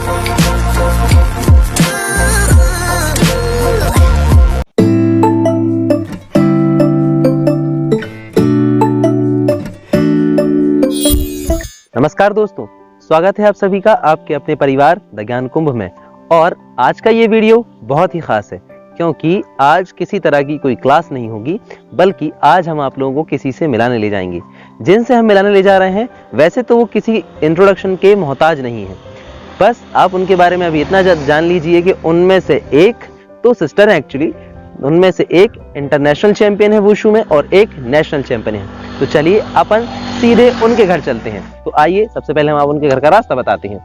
नमस्कार दोस्तों, स्वागत है आप सभी का आपके अपने परिवार द ज्ञान कुंभ में। और आज का ये वीडियो बहुत ही खास है क्योंकि आज किसी तरह की कोई क्लास नहीं होगी, बल्कि आज हम आप लोगों को किसी से मिलाने ले जाएंगे। जिनसे हम मिलाने ले जा रहे हैं वैसे तो वो किसी इंट्रोडक्शन के मोहताज नहीं है, बस आप उनके बारे में अभी इतना जान लीजिए कि उनमें से एक तो सिस्टर है, एक्चुअली उनमें से एक इंटरनेशनल चैंपियन है वुशु में और एक नेशनल चैंपियन है। तो चलिए अपन सीधे उनके घर चलते हैं। तो आइए सबसे पहले हम आप उनके घर का रास्ता बताते हैं।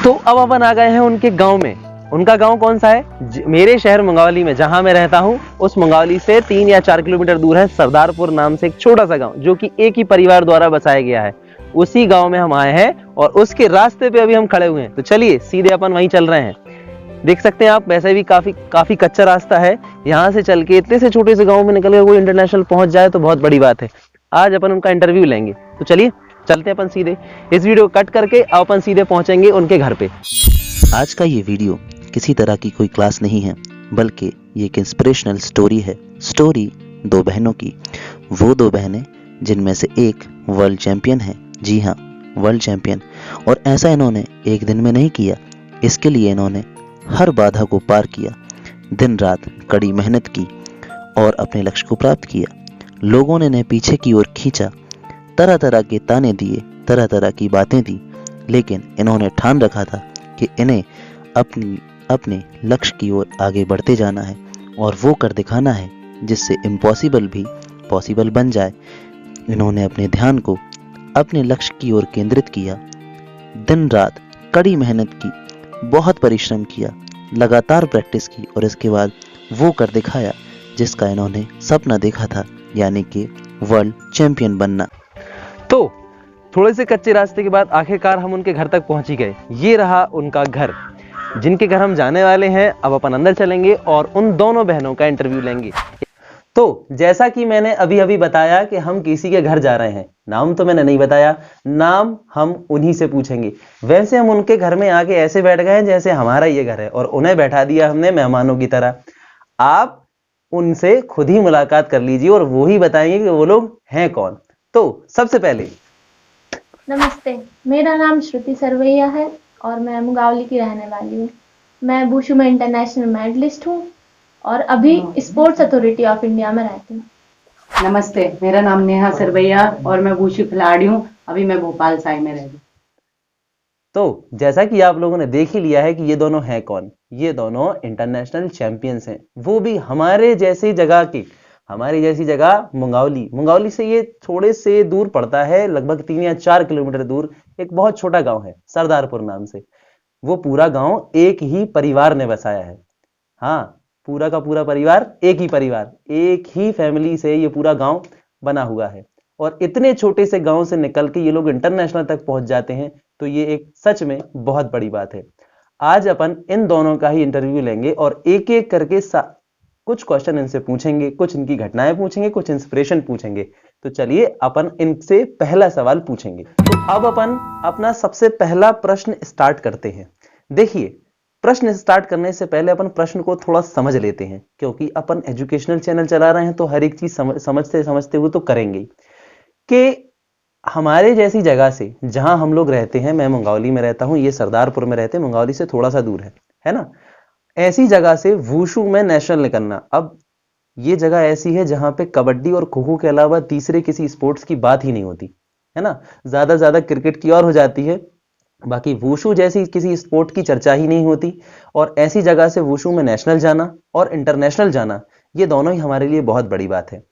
तो अब अपन आ गए हैं उनके गांव में। उनका गांव कौन सा है? मेरे शहर मंगावली में, जहां मैं रहता हूं, उस मंगावली से 3 या 4 किलोमीटर दूर है सरदारपुर नाम से एक छोटा सा गांव, जो कि एक ही परिवार द्वारा बसाया गया है। उसी गांव में हम आए हैं और उसके रास्ते पे अभी हम खड़े हुए हैं। तो चलिए सीधे अपन वहीं चल रहे हैं। देख सकते हैं आप, वैसे भी काफी कच्चा रास्ता है। यहाँ से चल के इतने से छोटे से गांव में निकल के कोई इंटरनेशनल पहुंच जाए तो बहुत बड़ी बात है। आज अपन उनका इंटरव्यू लेंगे। तो चलिए चलते हैं अपन सीधे। इस वीडियो को कट करके अपन सीधे पहुंचेंगे उनके घर पे। आज का ये वीडियो किसी तरह की कोई क्लास नहीं है, बल्कि ये एक इंस्पिरेशनल स्टोरी है। स्टोरी 2 बहनों की। वो 2 बहनें जिनमें से एक वर्ल्ड चैंपियन है। जी हाँ, वर्ल्ड चैंपियन। और ऐसा इन्होंने एक दिन में नहीं किया। इसके लिए इन्होंने हर बाधा को पार किया, दिन रात कड़ी मेहनत की और अपने लक्ष्य को प्राप्त किया। लोगों ने इन्हें पीछे की ओर खींचा, तरह तरह के ताने दिए, तरह तरह की बातें दी, लेकिन इन्होंने ठान रखा था कि इन्हें अपने लक्ष्य की ओर आगे बढ़ते जाना है और वो कर दिखाना है जिससे इम्पॉसिबल भी पॉसिबल बन जाए। इन्होंने अपने ध्यान को अपने लक्ष्य की ओर केंद्रित किया, दिन रात कड़ी मेहनत की, बहुत परिश्रम किया, लगातार प्रैक्टिस की और इसके बाद वो कर दिखाया जिसका इन्होंने सपना देखा था, यानी कि वर्ल्ड चैंपियन बनना। तो थोड़े से कच्चे रास्ते के बाद आखिरकार हम उनके घर तक पहुंच ही गए। ये रहा उनका घर, जिनके घर हम जाने वाले हैं। अब अपन अंदर चलेंगे और उन दोनों बहनों का इंटरव्यू लेंगे। तो जैसा कि मैंने अभी बताया कि हम किसी के घर जा रहे हैं, नाम तो मैंने नहीं बताया, नाम हम उन्हीं से पूछेंगे। वैसे हम उनके घर में आके ऐसे बैठ गए जैसे हमारा ये घर है और उन्हें बैठा दिया हमने मेहमानों की तरह। आप उनसे खुद ही मुलाकात कर लीजिए और वो ही बताएंगे कि वो लोग हैं कौन। तो सबसे पहले नमस्ते, मेरा नाम श्रुति सरवैया है और मैं मुंगावली की रहने वाली हूँ। मैं वुशु में इंटरनेशनल मेडलिस्ट हूँ और अभी स्पोर्ट्स अथॉरिटी ऑफ इंडिया में रहती हूँ। नमस्ते, मेरा नाम नेहा सरवैया और मैं वुशु खिलाड़ी हूँ। अभी मैं भोपाल साई में रहती हूँ। तो जैसा कि आप लोगों ने देख ही लिया है कि ये दोनों हैं कौन। ये दोनों इंटरनेशनल चैंपियंस हैं, वो भी हमारे जैसी जगह के। हमारी जैसी जगह मुंगावली से ये थोड़े से दूर पड़ता है, लगभग 3 या 4 किलोमीटर दूर एक बहुत छोटा गांव है सरदारपुर नाम से। वो पूरा गांव एक ही परिवार ने बसाया है। हाँ, पूरा का पूरा परिवार, एक ही फैमिली से ये पूरा गांव बना हुआ है। और इतने छोटे से गांव से निकल के ये लोग इंटरनेशनल तक पहुंच जाते हैं, तो ये एक सच में बहुत बड़ी बात है। आज अपन इन दोनों का ही इंटरव्यू लेंगे और एक एक करके कुछ क्वेश्चन इनसे पूछेंगे, कुछ इनकी घटनाएं पूछेंगे, कुछ इंस्पिरेशन पूछेंगे। तो चलिए अपन इनसे पहला सवाल पूछेंगे। तो अब अपन अपना सबसे पहला प्रश्न स्टार्ट करते हैं। देखिए, प्रश्न स्टार्ट करने से पहले अपन प्रश्न को थोड़ा समझ लेते हैं, क्योंकि अपन एजुकेशनल चैनल चला रहे हैं तो हर एक चीज समझते हुए तो करेंगे। कि हमारे जैसी जगह से जहां हम लोग रहते हैं, मैं मुंगावली में रहता हूं, ये सरदारपुर में रहते हैं, मुंगावली से थोड़ा सा दूर है ना। ऐसी जगह से वुशु में नेशनल निकलना, अब ये जगह ऐसी है जहां पे कबड्डी और खो खो के अलावा तीसरे किसी स्पोर्ट्स की बात ही नहीं होती है ना। ज्यादा क्रिकेट की और हो जाती है, बाकी वुशु जैसी किसी स्पोर्ट की चर्चा ही नहीं होती। और ऐसी जगह से वुशु में नेशनल जाना और इंटरनेशनल जाना, ये दोनों ही हमारे लिए बहुत बड़ी बात है।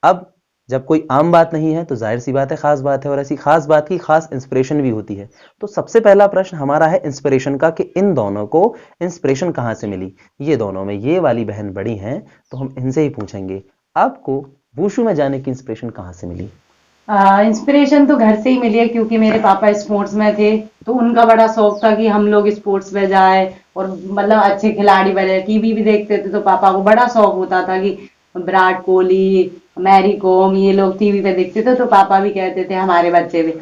अब जब कोई आम बात नहीं है तो जाहिर सी बात है खास बात है, और ऐसी खास बात की खास इंस्पिरेशन भी होती है। तो सबसे पहला प्रश्न हमारा है इंस्पिरेशन का, कि इन दोनों को इंस्पिरेशन कहां से मिली। ये दोनों में ये वाली बहन बड़ी हैं, तो हम इनसे ही पूछेंगे, आपको वुशु में जाने की इंस्पिरेशन कहां से मिली? इंस्पिरेशन तो घर से ही मिली है, क्योंकि मेरे पापा स्पोर्ट्स में थे, तो उनका बड़ा शौक था कि हम लोग स्पोर्ट्स में जाए और मतलब अच्छे खिलाड़ी बने। टीवी भी देखते थे तो पापा को बड़ा शौक होता था कि विराट कोहली, मैरी कॉम, ये लोग टीवी पे देखते थे, तो पापा भी कहते थे हमारे बच्चे भी।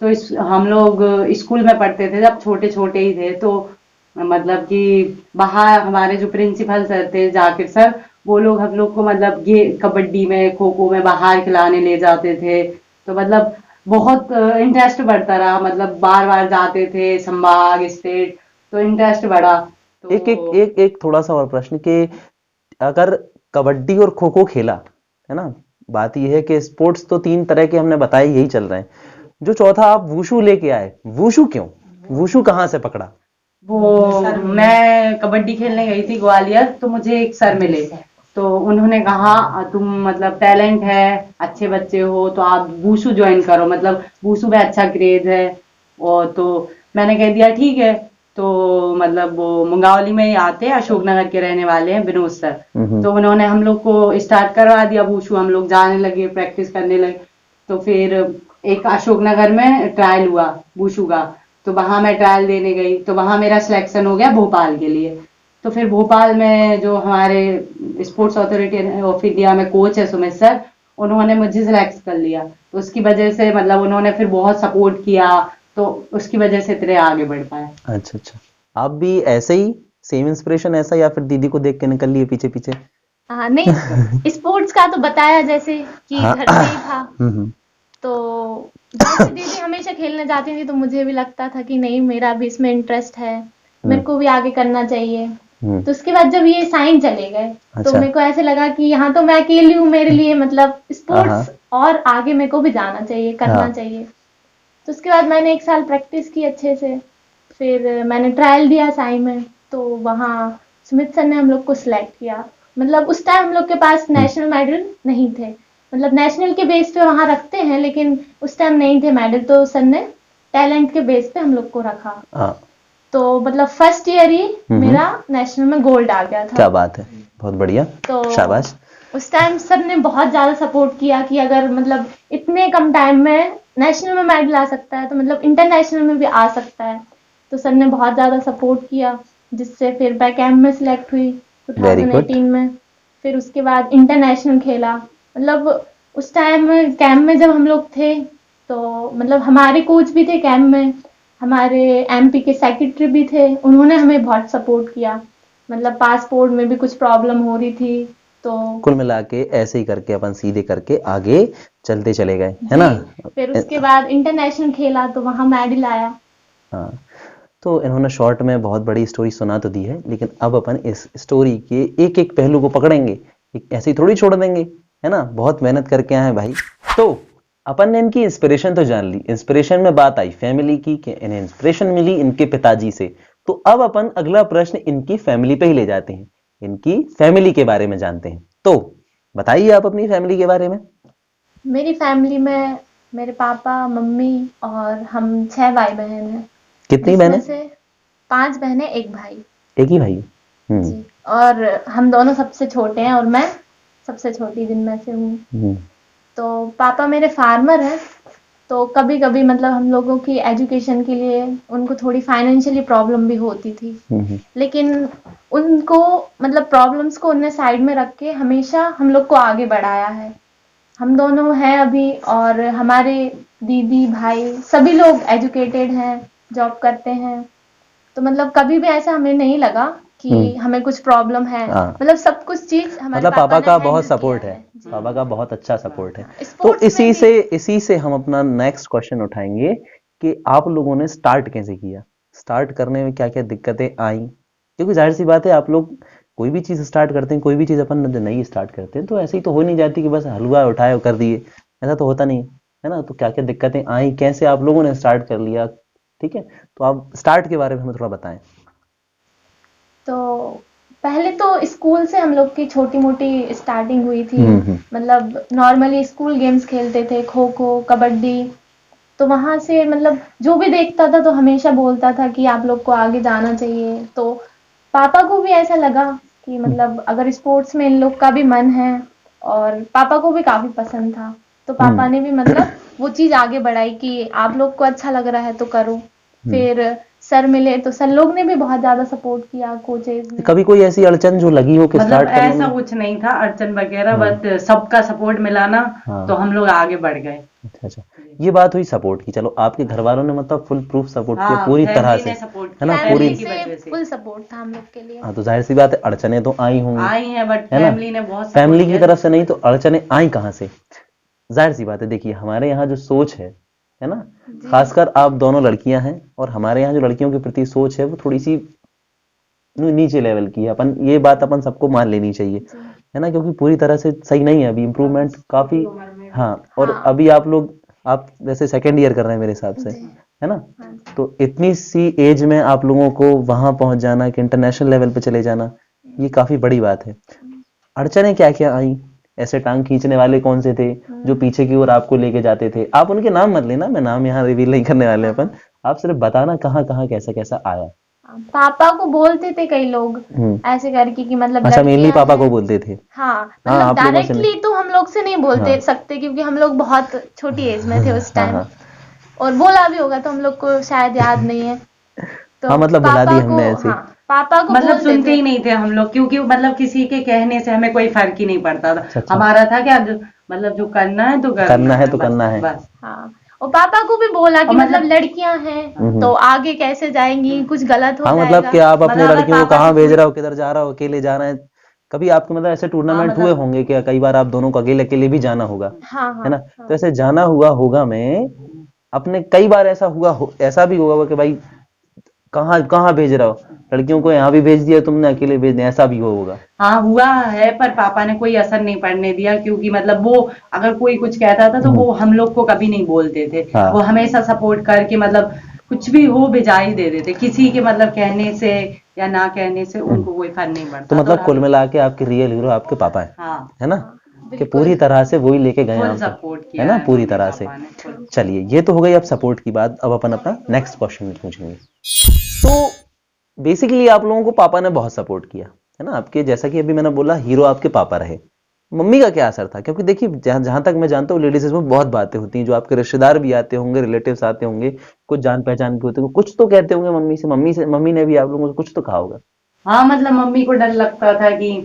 तो हम लोग स्कूल में पढ़ते थे जब छोटे छोटे ही थे, तो मतलब कि बाहर हमारे जो प्रिंसिपल सर थे जाकिर सर, वो लोग हम लोग को मतलब ये कबड्डी में खो खो में बाहर खिलाने ले जाते थे। तो मतलब बहुत इंटरेस्ट बढ़ता रहा, मतलब बार बार जाते थे संभाग स्टेट, तो इंटरेस्ट बढ़ा। एक एक तो एक एक थोड़ा सा और प्रश्न कि अगर कबड्डी और खो खो खेला, है ना, बात यह है कि स्पोर्ट्स तो 3 तरह के हमने बताए, यही चल रहे हैं, जो चौथा आप वुशु लेके आए, वुशु क्यों, वुशु कहाँ से पकड़ा? वो मैं कबड्डी खेलने गई थी ग्वालियर, तो मुझे एक सर मिले, तो उन्होंने कहा तुम मतलब टैलेंट है, अच्छे बच्चे हो, तो आप वुशु ज्वाइन करो, मतलब वुशु में अच्छा क्रेज है। और तो मैंने कह दिया ठीक है। तो मतलब वो मुंगावली में ही आते हैं, अशोकनगर के रहने वाले हैं विनोद सर। तो उन्होंने हम लोग को स्टार्ट करवा दिया वुशु, हम लोग जाने लगे, प्रैक्टिस करने लगे। तो फिर एक अशोकनगर में ट्रायल हुआ वुशु का, तो वहां मैं ट्रायल देने गई, तो वहां मेरा सिलेक्शन हो गया भोपाल के लिए। तो फिर भोपाल में जो हमारे स्पोर्ट्स अथॉरिटी ऑफ इंडिया में कोच है सुमित सर, उन्होंने मुझे सिलेक्ट कर लिया। तो उसकी वजह से मतलब उन्होंने फिर बहुत सपोर्ट किया, तो उसकी वजह से इतने आगे बढ़ पाए। अच्छा अच्छा, आप भी ऐसे ही सेम इंस्पिरेशन ऐसा, या फिर दीदी को देख के निकल लिए पीछे पीछे? हाँ नहीं, स्पोर्ट्स का तो बताया जैसे कि हाँ। घर से ही था। हम्म। तो जैसे दीदी हमेशा खेलने जाती थी तो मुझे भी लगता था कि नहीं, मेरा भी इसमें इंटरेस्ट है, मेरे को भी आगे करना चाहिए। तो उसके बाद जब ये साइन चले गए तो अच्छा। मेरे को ऐसे लगा कि यहाँ तो मैं अकेली हूँ, मेरे लिए मतलब हाँ। स्पोर्ट्स और आगे मेरे को भी जाना चाहिए, करना हाँ। चाहिए। तो उसके बाद मैंने 1 साल प्रैक्टिस की अच्छे से, फिर मैंने ट्रायल दिया साई में, तो वहाँ सुमित सर ने हम लोग को सिलेक्ट किया। मतलब उस टाइम हम लोग के पास नेशनल मेडल नहीं थे, मतलब नेशनल के बेस पे वहाँ रखते हैं लेकिन उस टाइम नहीं थे मेडल, तो सर ने टैलेंट के बेस पे हम लोग को रखा। हाँ। तो मतलब फर्स्ट ईयर ही मेरा नेशनल में गोल्ड आ गया था। क्या बात है, बहुत बढ़िया, तो शाबाश। उस टाइम सर ने बहुत ज़्यादा सपोर्ट किया कि अगर मतलब इतने कम टाइम में नेशनल में मेडल आ सकता है तो मतलब इंटरनेशनल में भी आ सकता है। तो सर ने बहुत ज़्यादा सपोर्ट किया, जिससे फिर मैं कैंप में सिलेक्ट हुई वेरी गुड। 2018 में। फिर उसके बाद इंटरनेशनल खेला। मतलब उस टाइम कैंप में जब हम लोग थे तो मतलब हमारे कोच भी थे कैंप में, हमारे एमपी के सेक्रेटरी भी थे, उन्होंने हमें बहुत सपोर्ट किया। मतलब पासपोर्ट में भी कुछ प्रॉब्लम हो रही थी, तो कुल मिला के ऐसे ही करके अपन सीधे करके आगे चलते चले गए, है ना? फिर उसके बाद इंटरनेशनल खेला तो वहाँ मेडल आया। हाँ, तो इन्होंने शॉर्ट में बहुत बड़ी स्टोरी सुना तो दी है, लेकिन अब अपन इस स्टोरी के एक एक पहलू को पकड़ेंगे, ऐसे ही थोड़ी छोड़ देंगे, है ना? बहुत मेहनत करके आए हैं भाई। तो अपन ने इनकी इंस्पिरेशन तो जान ली, इंस्पिरेशन में बात आई फैमिली की कि इन्हें इंस्पिरेशन मिली इनके पिताजी से। तो अब अपन अगला प्रश्न इनकी फैमिली पे ही ले जाते हैं, इनकी फैमिली के बारे में जानते हैं। तो बताइए आप अपनी फैमिली के बारे में। मेरी फैमिली में मेरे पापा, मम्मी और हम 6 भाई बहन हैं, कितनी जिसमें बहनें? से 5 बहनें 1 भाई। एक ही भाई? जी, और हम दोनों सबसे छोटे हैं और मैं सबसे छोटी जिनमें से हूँ। तो पापा मेरे फार्मर हैं, तो कभी कभी मतलब हम लोगों की एजुकेशन के लिए उनको थोड़ी फाइनेंशियली प्रॉब्लम भी होती थी, लेकिन उनको मतलब प्रॉब्लम्स को उन्हें साइड में रख के हमेशा हम लोग को आगे बढ़ाया है। हम दोनों हैं अभी, और हमारे दीदी भाई सभी लोग एजुकेटेड हैं, जॉब करते हैं। तो मतलब कभी भी ऐसा हमें नहीं लगा कि हमें कुछ प्रॉब्लम है। हाँ। मतलब सब कुछ चीज हमारे मतलब पापा ने का handle बहुत किया सपोर्ट है, जी। पापा का बहुत अच्छा सपोर्ट है। तो स्पोर्ट्स में भी इसी से हम अपना नेक्स्ट क्वेश्चन उठाएंगे कि आप लोगों ने स्टार्ट कैसे किया, स्टार्ट करने में क्या क्या दिक्कतें आई, क्योंकि जाहिर सी बात है आप लोग कोई भी चीज स्टार्ट करते हैं, कोई भी चीज अपन नई स्टार्ट करते हैं तो ऐसे ही तो हो नहीं जाती कि बस हलवा उठाए और कर दिए, ऐसा तो होता नहीं है ना? तो क्या क्या दिक्कतें आई, कैसे आप लोगों ने स्टार्ट कर लिया, ठीक है? तो आप स्टार्ट के बारे में हमें थोड़ा बताएं। तो पहले तो स्कूल से हम लोग की छोटी मोटी स्टार्टिंग हुई थी। मतलब नॉर्मली स्कूल गेम्स खेलते थे, खो खो, कबड्डी। तो वहां से मतलब जो भी देखता था तो हमेशा बोलता था कि आप लोग को आगे जाना चाहिए। तो पापा को भी ऐसा लगा कि मतलब अगर स्पोर्ट्स में इन लोग का भी मन है, और पापा को भी काफी पसंद था, तो पापा ने भी मतलब वो चीज आगे बढ़ाई कि आप लोग को अच्छा लग रहा है तो करो। फिर सर मिले तो सर लोग ने भी बहुत ज्यादा सपोर्ट किया, कोचेज ने। कभी कोई ऐसी अड़चन जो लगी हो कि मतलब स्टार्ट करने ऐसा में? कुछ नहीं था अड़चन वगैरह, बट सबका सपोर्ट मिला ना, हाँ। तो हम लोग आगे बढ़ गए। अच्छा अच्छा, ये बात हुई सपोर्ट की। चलो आपके घर वालों ने मतलब फुल प्रूफ सपोर्ट किया हाँ, पूरी तरह फैमिली से, ने सपोर्ट है ना? किया, पूरी, फैमिली की वजह से से फुल सपोर्ट था हम लोग के लिए। हाँ तो जाहिर सी बात है अड़चने तो आई होंगी, आई हैं, बट है ना? फैमिली ने बहुत सपोर्ट फैमिली की किया। तरफ से नहीं तो अड़चने आई कहाँ से? जाहिर सी बात है, देखिए हमारे यहाँ जो सोच है ना, जी। खासकर आप दोनों लड़कियां हैं और हमारे यहाँ जो लड़कियों के प्रति सोच है वो थोड़ी सी नीचे लेवल की है। अपन ये बात अपन सबको मान लेनी चाहिए, जी। है ना? क्योंकि पूरी तरह से सही नहीं है, अभी इम्प्रूवमेंट काफी। हाँ, और हाँ। अभी आप वैसे सेकेंड ईयर कर रहे हैं मेरे हिसाब से, जी। है ना? हाँ जी। तो इतनी सी एज में आप लोगों को वहां पहुंच जाना, कि इंटरनेशनल लेवल पे चले जाना, ये काफी बड़ी बात है। अड़चने क्या क्या आई? ऐसे टांग खींचने वाले कौन से थे जो पीछे की ओर आपको लेके जाते थे? आप उनके नाम मत लेना, मैं नाम यहाँ रिवील नहीं करने वाले अपन। आप सिर्फ बताना कहाँ कहाँ कैसा कैसा आया। पापा को बोलते थे कई लोग ऐसे करके कि मतलब अच्छा, मेनली लड़कियां पापा हैं। को बोलते थे। हाँ, हाँ, मतलब आप लोगों से नहीं। डायरेक्टली तो हम लोग से नहीं बोलते हाँ। सकते क्योंकि हम लोग बहुत छोटी एज में थे उस हाँ टाइम। हाँ और बोला भी होगा तो हम लोग को शायद याद नहीं है। तो हाँ, मतलब भुला दी पापा को, हमने ऐसे। हाँ, पापा को मतलब बोलते सुनते थे। ही नहीं थे हम लोग, क्योंकि मतलब किसी के कहने से हमें कोई फर्क ही नहीं पड़ता था। अच्छा, अच्छा। हमारा था क्या, मतलब जो करना है तो करना है तो बस, करना है। बस। हाँ, और पापा को भी बोला कि और मतलब मतलब लड़कियां हैं तो आगे कैसे जाएंगी, कुछ गलत हो हाँ, मतलब जाएगा। कि आप अपने मतलब अगर लड़कियों को पापा कहाँ को भेज कोई, रहे हो, किधर जा रहा हो, अकेले जा रहे हैं? कभी आपके मतलब ऐसे टूर्नामेंट हुए मतलब होंगे क्या? कई बार आप दोनों को अकेले अकेले भी जाना होगा, हाँ है ना? हाँ तो हाँ। ऐसे जाना हुआ होगा में अपने कई बार ऐसा ऐसा भी होगा कि भाई कहाँ कहाँ भेज रहा हो, लड़कियों को यहाँ भी भेज दिया तुमने, अकेले भेज दिया, ऐसा भी होगा? हाँ हुआ है, पर पापा ने कोई असर नहीं पड़ने दिया, क्योंकि मतलब वो अगर कोई कुछ कहता था तो वो हम लोग को कभी नहीं बोलते थे। हाँ। वो हमेशा सपोर्ट करके मतलब कुछ भी हो भिजा ही दे देते, किसी के मतलब कहने से या ना कहने से उनको कोई फर्क नहीं पड़ता। तो मतलब कुल मिला के आपके रियल हीरो आपके पापा है, हाँ, है ना? हाँ, कि बिल्कुल। पूरी तरह से वही लेके गए फुल आपको, सपोर्ट है किया ना? है पूरी मम्मी तरह से। पापा ने, full। चलिए, ये तो हो गई अब सपोर्ट की बात। अब अपन अपना नेक्स्ट क्वेश्चन में पूछेंगे। तो बेसिकली आप लोगों को पापा ने बहुत सपोर्ट किया, है ना? आपके, जैसा कि अभी मैंने बोला, हीरो आपके पापा रहे। मम्मी का क्या असर था? क्योंकि देखिए जहां तक मैं जानता हूँ लेडीज में बहुत बातें होती हैं, जो आपके रिश्तेदार भी आते होंगे, रिलेटिव्स आते होंगे, कुछ जान पहचान भी होते होंगे, कुछ तो कहते होंगे मम्मी ने भी आप लोगों को कुछ तो कहा होगा। हाँ, मतलब मम्मी को डर लगता था कि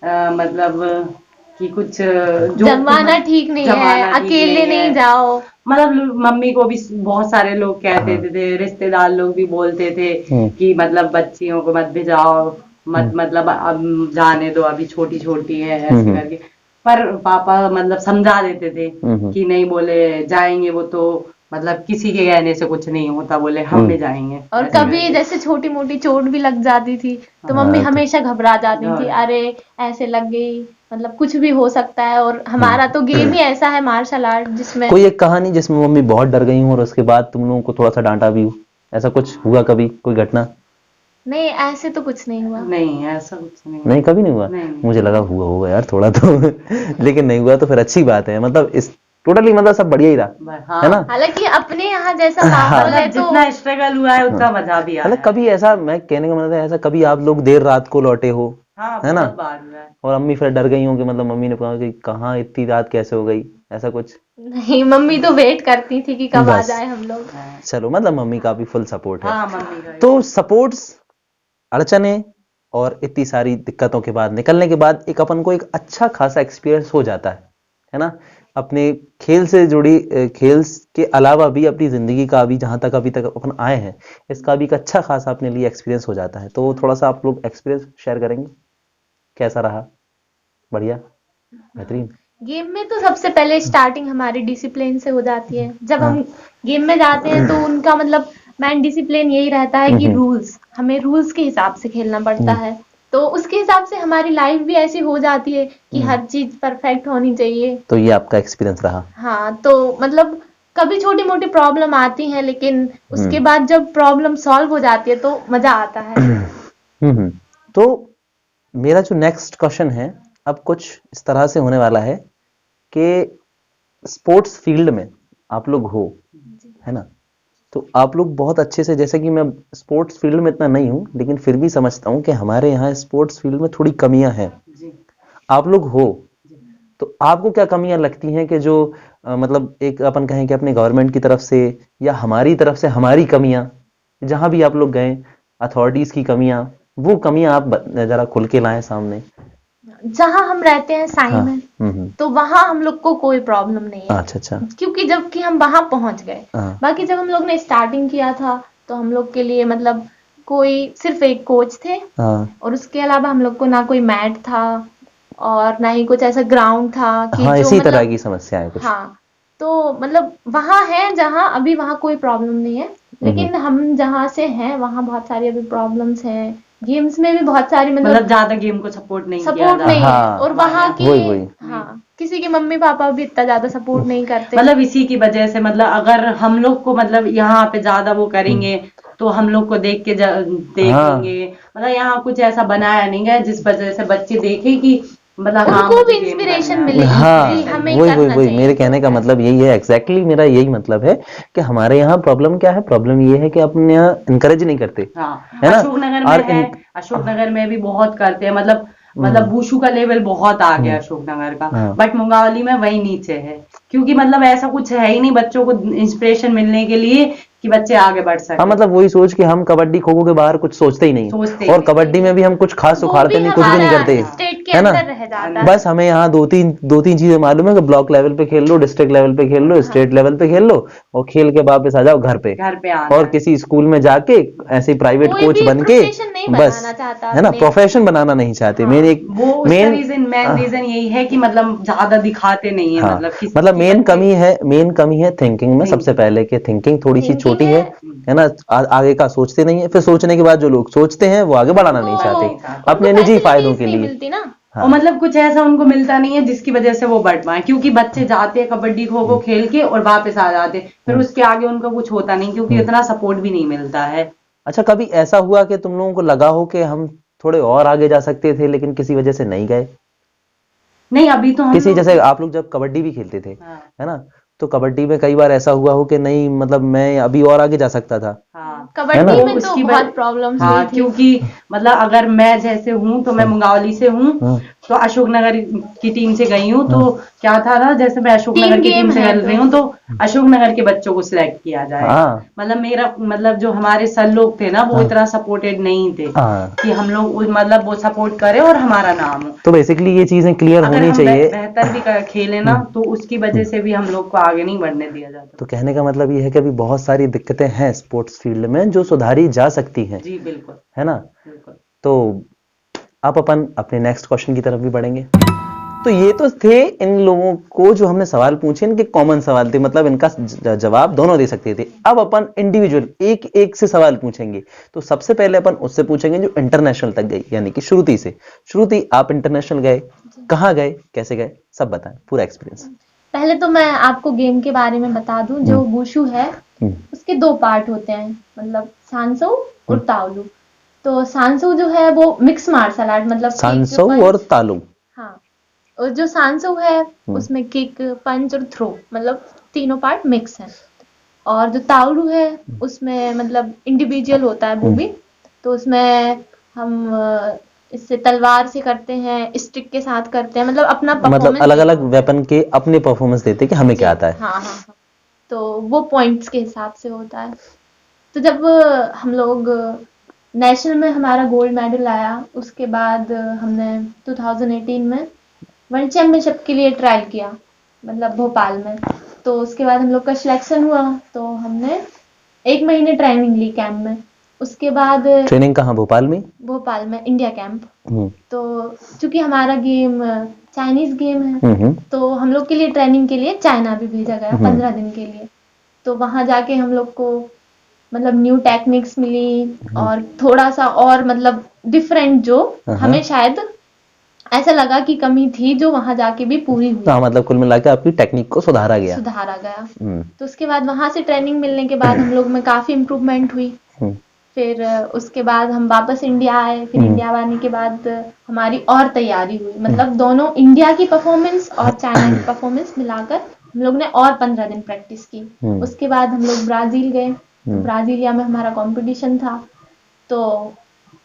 मतलब कि कुछ जो जमाना ठीक नहीं है, जमाना ठीक अकेले नहीं है। नहीं जाओ। मतलब मम्मी को भी बहुत सारे लोग कहते थे, रिश्तेदार लोग भी बोलते थे कि मतलब बच्चियों को मत भिजाओ, मत मतलब अब जाने दो, अभी छोटी छोटी है, ऐसे करके। पर पापा मतलब समझा देते थे कि नहीं, बोले जाएंगे वो तो मतलब किसी के कहने से कुछ नहीं होता, बोले हम भी जाएंगे। और ऐसे कभी करके। जैसे छोटी मोटी चोट भी लग जाती थी तो हाँ, मम्मी तो- हमेशा घबरा जाती थी, हाँ। अरे ऐसे लग गई, मतलब कुछ भी हो सकता है। और हमारा तो गेम ही ऐसा है, मार्शल आर्ट, जिसमें कोई एक कहानी जिसमें मम्मी बहुत डर गई हूँ और उसके बाद तुम लोगों को थोड़ा सा डांटा भी हो, ऐसा कुछ हुआ कभी, कोई घटना? नहीं, ऐसे तो कुछ नहीं हुआ। नहीं, ऐसा कुछ नहीं। नहीं, कभी नहीं हुआ? नहीं। मुझे लगा हुआ होगा यार थोड़ा तो लेकिन नहीं हुआ तो फिर अच्छी बात है। मतलब इस टोटली मतलब सब बढ़िया ही रहा, हाँ। है ना? हालांकि अपने यहाँ जैसा माहौल है मतलब तो जितना स्ट्रगल हुआ है उतना मजा भी आया मतलब कभी ऐसा, मैं कहने का मतलब है, ऐसा कभी आप लोग देर रात को लौटे हो, हाँ, है ना? बहुत बार हुआ है। और अम्मी फिर डर गई हो कि मतलब मम्मी ने कहा कि कहाँ इतनी रात कैसे हो गई, ऐसा कुछ? नहीं, मम्मी तो वेट करती थी कि कब आ बस। जाए हम लोग। चलो, मतलब मम्मी का भी फुल सपोर्ट है। हाँ, मम्मी का भी। तो सपोर्ट्स, अड़चने और इतनी सारी दिक्कतों के बाद, निकलने के बाद एक अपन को एक अच्छा खासा एक्सपीरियंस हो जाता है ना? अपने खेल से जुड़ी, खेल के अलावा भी अपनी जिंदगी का भी, जहां तक अभी तक अपन आए हैं, इसका भी एक अच्छा खासा अपने लिए एक्सपीरियंस हो जाता है। तो थोड़ा सा आप लोग एक्सपीरियंस शेयर करेंगे, कैसा रहा? बढ़िया, बेहतरीन। गेम में तो सबसे पहले स्टार्टिंग हमारी डिसिप्लिन से हो जाती है। जब हम गेम में जाते हैं तो उनका मतलब मेन डिसिप्लिन यही रहता है कि रूल्स, हमें रूल्स के हिसाब से खेलना पड़ता है। तो उसके हिसाब से हमारी लाइफ भी ऐसी हो जाती है कि हर चीज परफेक्ट होनी चाहिए। तो ये आपका एक्सपीरियंस रहा। हाँ, तो मतलब कभी छोटी मोटी प्रॉब्लम आती है, लेकिन उसके बाद जब प्रॉब्लम सॉल्व हो जाती है तो मजा आता है। तो मेरा जो नेक्स्ट क्वेश्चन है अब कुछ इस तरह से होने वाला है कि स्पोर्ट्स फील्ड में आप लोग हो, है ना? तो आप लोग बहुत अच्छे से, जैसे कि मैं स्पोर्ट्स फील्ड में इतना नहीं हूं लेकिन फिर भी समझता हूं कि हमारे यहाँ स्पोर्ट्स फील्ड में थोड़ी कमियां हैं। आप लोग हो, तो आपको क्या कमियां लगती हैं कि जो मतलब एक अपन कहें कि अपने गवर्नमेंट की तरफ से या हमारी तरफ से हमारी कमियां, जहां भी आप लोग गए, अथॉरिटीज की कमियां, वो कमियां आप जरा खुल के लाएं सामने। जहाँ हम रहते हैं साई हाँ। में, तो वहां हम लोग को कोई प्रॉब्लम नहीं है, अच्छा अच्छा। क्योंकि जबकि हम वहां पहुंच गए। हाँ बाकी जब हम लोग ने स्टार्टिंग किया था तो हम लोग के लिए मतलब कोई सिर्फ एक कोच थे, हाँ और उसके अलावा हम लोग को ना कोई मैट था और ना ही कुछ ऐसा ग्राउंड था कि हाँ, जो इसी तरह मतलब, की समस्या है कुछ। हाँ, तो मतलब वहां है जहाँ अभी वहां कोई प्रॉब्लम नहीं है, लेकिन हम जहाँ से हैं वहां बहुत सारी अभी प्रॉब्लम्स हैं। गेम्स में भी बहुत सारी मतलब मतलब ज्यादा गेम को सपोर्ट नहीं किया सपोर्ट जाता। नहीं है, हाँ, और वहाँ की, वही। हाँ, किसी के मम्मी पापा भी इतना ज्यादा सपोर्ट नहीं करते। मतलब इसी की वजह से मतलब अगर हम लोग को मतलब यहाँ पे ज्यादा वो करेंगे तो हम लोग को देख के देखेंगे। मतलब यहाँ कुछ ऐसा बनाया नहीं गया जिस वजह से बच्चे देखें कि मतलब हाँ उनको भी मुझे गेम इंस्पिरेशन करना है। मिले हाँ, कि हमें वही करना वही चाहिए। मेरे कहने का मतलब यही है, एग्जैक्टली मेरा यही मतलब है कि हमारे यहाँ प्रॉब्लम क्या है, प्रॉब्लम ये है कि अपने यहाँ इनकरेज नहीं करते, हाँ, है ना। अशोकनगर में और है, अशोकनगर में भी बहुत करते हैं। मतलब वुशु का लेवल बहुत आ गया अशोकनगर का, हाँ। बट मुंगावली में वही नीचे है, क्योंकि मतलब ऐसा कुछ है ही नहीं बच्चों को इंस्पिरेशन मिलने के लिए कि बच्चे आगे बढ़ हाँ, सके। मतलब वही सोच कि हम कबड्डी खो खो के बाहर कुछ सोचते ही नहीं, सोचते और ही कबड्डी में भी हम कुछ खास वो उखाड़ते भी नहीं, कुछ भी नहीं हमारा करते, स्टेट के है ना। अंदर रह जाता है। बस हमें यहाँ दो तीन चीजें मालूम है कि ब्लॉक लेवल पे खेल लो, डिस्ट्रिक्ट लेवल पे खेल लो, स्टेट लेवल पे खेल लो, और खेल के वापस आ जाओ घर पे आना और है। किसी स्कूल में जाके ऐसे प्राइवेट कोई कोच भी बन के प्रोफेशन नहीं बस, बनाना चाहता है ना, अपने। प्रोफेशन बनाना नहीं चाहते। मेन एक वो उसका मेन मेन रीजन यही है कि मतलब ज्यादा दिखाते नहीं है, हाँ, मतलब किसी मतलब की बच्चे मेन कमी है थिंकिंग में, सबसे पहले कि थिंकिंग थोड़ी सी थिंकिंग छोटी है, है ना। आगे का सोचते नहीं है, फिर सोचने के बाद जो लोग सोचते हैं वो आगे बढ़ाना नहीं चाहते उनको अपने निजी फायदों फैसिलिटीज के नहीं लिए। मिलती ना। हाँ। और मतलब कुछ ऐसा उनको मिलता नहीं है जिसकी वजह से वो बढ़ पाए, क्योंकि बच्चे जाते हैं कबड्डी खो खो खेल के और वापस आ जाते हैं, फिर उसके आगे उनका कुछ होता नहीं, क्योंकि इतना सपोर्ट भी नहीं मिलता है। अच्छा, कभी ऐसा हुआ कि तुम लोगों को लगा हो कि हम थोड़े और आगे जा सकते थे लेकिन किसी वजह से नहीं गए? नहीं, अभी तो हम किसी लोग जैसे आप लोग जब कबड्डी भी खेलते थे, हाँ, है ना, तो कबड्डी में कई बार ऐसा हुआ हो कि नहीं, मतलब मैं अभी और आगे जा सकता था, हाँ, है ना। कबड्डी में तो उसकी बहुत प्रॉब्लम्स हाँ, हुई थी। क्योंकि मतलब अगर मैं जैसे हूँ तो मैं मुंगावली से हूँ, हाँ। तो अशोकनगर की टीम से गई हूँ, तो क्या था ना, जैसे मैं अशोकनगर टीम की टीम गेम से है खेल रही हूँ, तो अशोकनगर के बच्चों को सिलेक्ट किया जाएगा। हाँ। मतलब मेरा मतलब जो हमारे सर लोग थे ना, वो इतना सपोर्टेड नहीं थे हाँ। कि हम लोग मतलब वो सपोर्ट करें और हमारा नाम हो। तो बेसिकली ये चीजें क्लियर अगर होनी हम चाहिए। बेहतर भी खेले ना, तो उसकी वजह से भी हम लोग को आगे नहीं बढ़ने दिया जाता। तो कहने का मतलब ये है कि अभी बहुत सारी दिक्कतें हैं स्पोर्ट्स फील्ड में जो सुधारी जा सकती हैं, जी बिल्कुल, है ना। बिल्कुल। तो आप अपन अपने नेक्स्ट क्वेश्चन की तरफ भी बढ़ेंगे। तो ये तो थे इन लोगों को जो हमने सवाल पूछे, इनके कॉमन सवाल थे, मतलब इनका जवाब दोनों दे सकते थे। अब अपन इंडिविजुअल एक एक से सवाल पूछेंगे। तो सबसे पहले अपन उससे पूछेंगे जो इंटरनेशनल तक गई, यानी कि श्रुति से। श्रुति, आप इंटरनेशनल गए, कहाँ गए, कैसे गए, सब बताएं, पूरा एक्सपीरियंस। पहले तो मैं आपको गेम के बारे में बता दूं, जो वुशु है उसके दो पार्ट होते हैं, मतलब सांसो और ताओलू। तो सांसो जो है वो मिक्स मार्शल आर्ट, मतलब सांसो किक, और पंच, तालू। हाँ, और जो सांसो है उसमें किक, पंच और थ्रो, मतलब तीनों पार्ट मिक्स हैं। और जो ताओलू है उसमें मतलब इंडिविजुअल होता है वो भी, तो उसमें हम इससे तलवार से करते हैं, स्टिक के साथ करते हैं, मतलब अपना मतलब परफॉर्मेंस अलग अलग वेपन के अपने परफॉर्मेंस देते कि हमें क्या आता है। हाँ हाँ हाँ, तो वो पॉइंट्स के हिसाब से होता है। तो जब हम लोग नेशनल में हमारा गोल्ड मेडल आया, उसके बाद हमने 2018 में वर्ल्ड चैंपियनशिप के लिए ट्रायल किया, मतलब भोपाल में। तो उसके बाद हम लोग का सिलेक्शन हुआ, तो हमने 1 महीने ट्रेनिंग ली कैंप में। उसके बाद ट्रेनिंग कहाँ, भोपाल में? भोपाल में इंडिया कैंप। तो चूंकि हमारा गेम चाइनीज गेम है, तो हम लोग के लिए ट्रेनिंग के लिए चाइना भी भेजा गया 15 दिन के लिए। तो वहां जाके हम लोग को मतलब न्यू टेक्निक्स मिली, और थोड़ा सा और मतलब डिफरेंट, जो हमें शायद ऐसा लगा कि कमी थी, जो वहां जाके भी पूरी हुई। हाँ, मतलब कुल मिला के आपकी टेक्निक को सुधारा गया। तो उसके बाद वहां से ट्रेनिंग मिलने के बाद हम लोग में काफी इम्प्रूवमेंट हुई। फिर उसके बाद हम वापस इंडिया आए। फिर इंडिया आने के बाद हमारी और तैयारी हुई, मतलब दोनों इंडिया की परफॉर्मेंस और चाइना की परफॉर्मेंस मिलाकर हम लोग ने और 15 दिन प्रैक्टिस की। उसके बाद हम लोग ब्राजील गए, ब्राजीलिया में हमारा कंपटीशन था। तो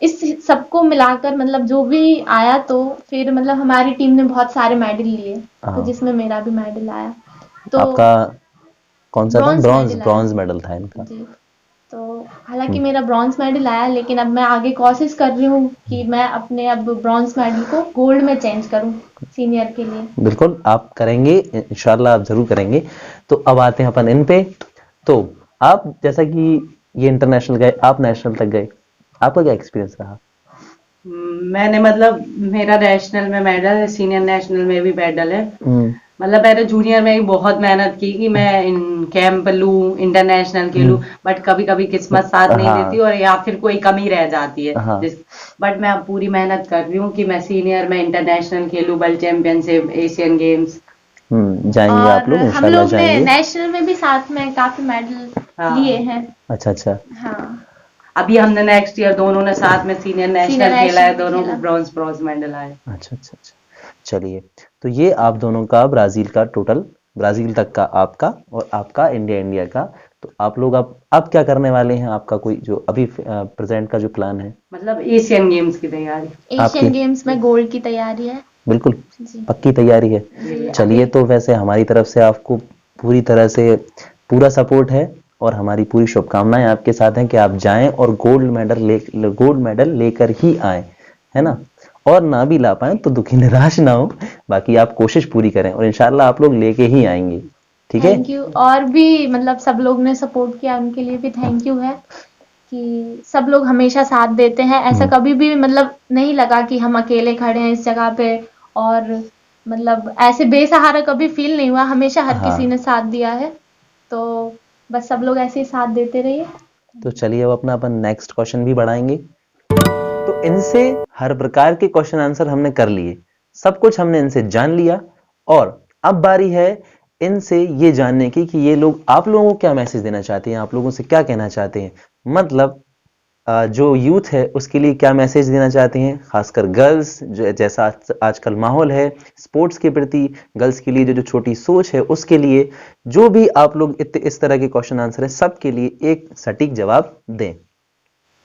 इस सबको मिलाकर मतलब जो भी आया, तो फिर मतलब हमारी टीम ने बहुत सारे मेडल लिए, तो जिसमें मेरा भी मेडल आया। तो आपका कौन सा था? ब्रॉन्ज ब्रॉन्ज, मेडल आया। ब्रॉन्ज मेडल था इनका। जी। तो हालांकि मेरा ब्रॉन्ज मेडल आया, लेकिन अब मैं आगे कोशिश कर रही हूँ कि मैं अपने अब ब्रॉन्ज मेडल को गोल्ड में चेंज करूँ सीनियर के लिए। बिल्कुल आप करेंगे, इंशाल्लाह आप जरूर करेंगे। तो अब आते हैं अपन इन पे। तो आप जैसा कि ये इंटरनेशनल गए, आप नेशनल तक गए, आपका क्या एक्सपीरियंस रहा? मैंने मतलब मेरा नेशनल में मेडल है, सीनियर नेशनल में भी मेडल है। मतलब मैंने जूनियर में भी बहुत मेहनत की कि मैं इन कैंप लूं, इंटरनेशनल खेलूं, बट कभी कभी किस्मत साथ नहीं हाँ। देती और या फिर कोई कमी रह जाती है। हाँ। बट मैं अब पूरी मेहनत कर रही हूँ कि मैं सीनियर में इंटरनेशनल खेलूं, वर्ल्ड चैंपियनशिप, एशियन गेम्स। जाएंगे आप लोग और हम इंशाल्लाह लोग ने जाएंगे। नेशनल में भी साथ में काफी मेडल हाँ। लिए हैं। अच्छा अच्छा। हाँ, अभी हमने नेक्स्ट ईयर दोनों ने साथ में सीनियर नेशनल Senior खेला है, national दोनों को खेला। ब्रॉन्ज मेडल आए। अच्छा अच्छा अच्छा। चलिए, तो ये आप दोनों का ब्राजील का टोटल, ब्राजील तक का आपका और आपका इंडिया का। तो आप लोग अब क्या करने वाले हैं? आपका कोई जो अभी प्रेजेंट का जो प्लान है? मतलब एशियन गेम्स की तैयारी। आपकी? एशियन गेम्स में गोल्ड की तैयारी है। बिल्कुल जी। पक्की तैयारी है। जी, चलिए, तो वैसे हमारी तरफ से आपको पूरी तरह से पूरा सपोर्ट है और हमारी पूरी शुभकामनाएं आपके साथ हैं कि आप जाएं और गोल्ड मेडल लेकर ही आए, है ना? और ना भी ला पाए तो दुखी निराश ना हो, बाकी आप कोशिश पूरी करें और इंशाल्लाह आप लोग लेके ही आएंगे। ठीक है? Thank you. और भी मतलब सब लोग ने सपोर्ट किया, उनके लिए भी थैंक यू है कि सब लोग हमेशा साथ देते हैं। ऐसा कभी भी मतलब नहीं लगा कि हम अकेले खड़े हैं इस जगह पे, और मतलब ऐसे बेसहारा कभी फील नहीं हुआ, हमेशा हर हाँ। किसी ने साथ दिया है। तो बस सब लोग ऐसे ही साथ देते रहिए। तो चलिए, अब अपना अपन नेक्स्ट क्वेश्चन भी बढ़ाएंगे। तो इनसे हर प्रकार के क्वेश्चन आंसर हमने कर लिए, सब कुछ हमने इनसे जान लिया, और अब बारी है इनसे ये जानने की कि ये लोग आप लोगों को क्या मैसेज देना चाहते हैं, आप लोगों से क्या कहना चाहते हैं। मतलब जो यूथ है उसके लिए क्या मैसेज देना चाहते हैं, खासकर गर्ल्स, जो जैसा आजकल माहौल है स्पोर्ट्स के प्रति, गर्ल्स के लिए जो छोटी सोच है उसके लिए, जो भी आप लोग इस तरह के क्वेश्चन आंसर है सबके लिए एक सटीक जवाब दें।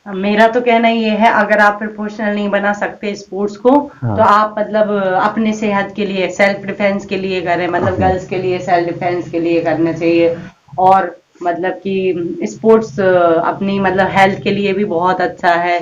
मेरा तो कहना ये है, अगर आप प्रोफेशनल नहीं बना सकते स्पोर्ट्स को, हाँ। तो आप मतलब अपने सेहत के लिए, सेल्फ डिफेंस के लिए करें। मतलब गर्ल्स के लिए सेल्फ डिफेंस के लिए करना चाहिए। और मतलब कि स्पोर्ट्स अपनी मतलब हेल्थ के लिए भी बहुत अच्छा है।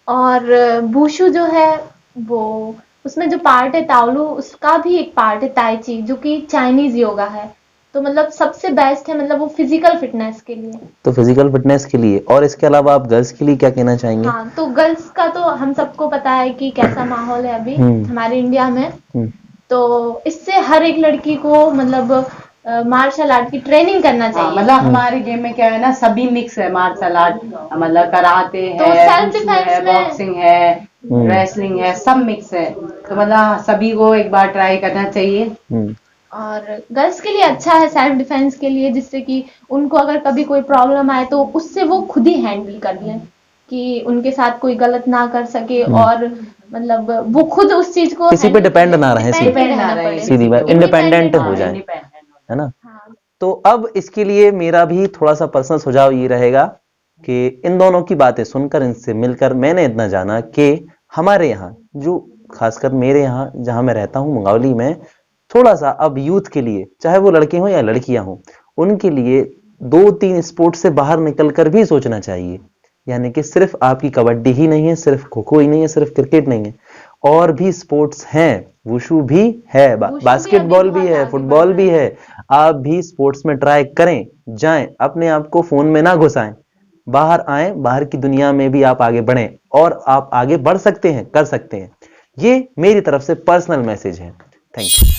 और वुशु जो है वो, उसमें जो पार्ट है ताओलू, उसका भी एक पार्ट है ताई ची, जो कि चाइनीज योगा है। तो मतलब सबसे बेस्ट है, मतलब वो फिजिकल फिटनेस के लिए। तो फिजिकल फिटनेस के लिए, और इसके अलावा आप गर्ल्स के लिए क्या कहना चाहेंगे? हाँ, तो गर्ल्स का तो हम सबको पता है कि कैसा माहौल है अभी हमारे इंडिया में। तो इससे हर एक लड़की को मतलब मार्शल आर्ट की ट्रेनिंग करना चाहिए। मतलब हमारे गेम में क्या है ना, सभी मिक्स है मार्शल आर्ट। मतलब कराते तो है, self वुशु defense है, में- बॉक्सिंग है, रेसलिंग है, सब मिक्स है। तो मतलब सभी को एक बार ट्राई करना चाहिए। और गर्ल्स के लिए अच्छा है सेल्फ डिफेंस के लिए, जिससे कि उनको अगर कभी कोई प्रॉब्लम आए तो उससे वो खुद ही हैंडल कर लें, कि उनके साथ कोई गलत ना कर सके, और मतलब वो खुद उस चीज को किसी पे handle डिपेंड करें, ना रहे, depend डिपेंड नहीं ना रहना रहे, पड़े, सीधी बात, इंडिपेंडेंट हो जाए, इंडिपेंडेंट। है ना? हाँ। तो अब इसके लिए मेरा भी थोड़ा सा पर्सनल सुझाव ये रहेगा कि इन दोनों की बातें सुनकर, इनसे मिलकर मैंने इतना जाना कि हमारे यहाँ जो, खासकर मेरे यहाँ जहाँ मैं रहता हूँ मंगावली में, थोड़ा सा अब यूथ के लिए, चाहे वो लड़के हों या लड़कियां हों, उनके लिए 2-3 स्पोर्ट से बाहर निकलकर भी सोचना चाहिए। यानी कि सिर्फ आपकी कबड्डी ही नहीं है, सिर्फ खो खो ही नहीं है, सिर्फ क्रिकेट नहीं है, और भी स्पोर्ट्स हैं, वुशु भी है, बास्केटबॉल भी है, फुटबॉल भी है। आप भी स्पोर्ट्स में ट्राई करें, जाएं, अपने आप को फोन में ना घुसाएं, बाहर आएं, बाहर की दुनिया में भी आप आगे बढ़ें, और आप आगे बढ़ सकते हैं, कर सकते हैं। ये मेरी तरफ से पर्सनल मैसेज है। Thank you.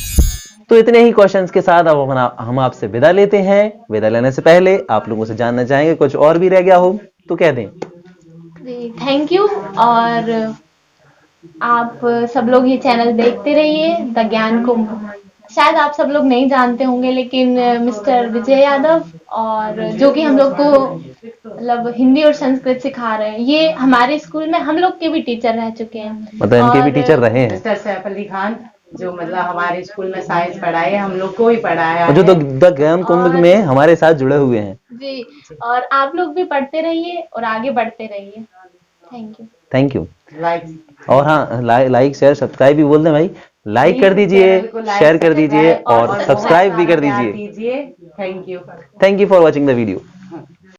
तो इतने ही क्वेश्चंस के साथ अब हम आपसे विदा लेते हैं। विदा लेने से पहले आप लोगों से जानना चाहेंगे कुछ और भी रह गया हो तो कह दें। Thank you. और आप सब लोग ये चैनल देखते रहिए, द ज्ञान कुंभ। शायद आप सब लोग नहीं जानते होंगे, लेकिन मिस्टर विजय यादव, और जो कि हम लोग को मतलब हिंदी और संस्कृत सिखा रहे हैं, ये हमारे स्कूल में हम लोग के भी टीचर रह चुके हैं। मतलब इनके भी टीचर रहे हैं। मिस्टर सैफ अली खान, जो मतलब हमारे स्कूल में साइंस पढ़ाए, हम लोग को ही पढ़ाया और जो है। द ज्ञान कुंभ में हमारे साथ जुड़े हुए हैं। जी, और आप लोग भी पढ़ते रहिए और आगे बढ़ते रहिए। Thank you. Thank you. Like, और हाँ, लाइक शेयर सब्सक्राइब भी बोल दें भाई, लाइक कर दीजिए, शेयर कर दीजिए और सब्सक्राइब भी कर दीजिए। Thank you. Thank you for watching the video.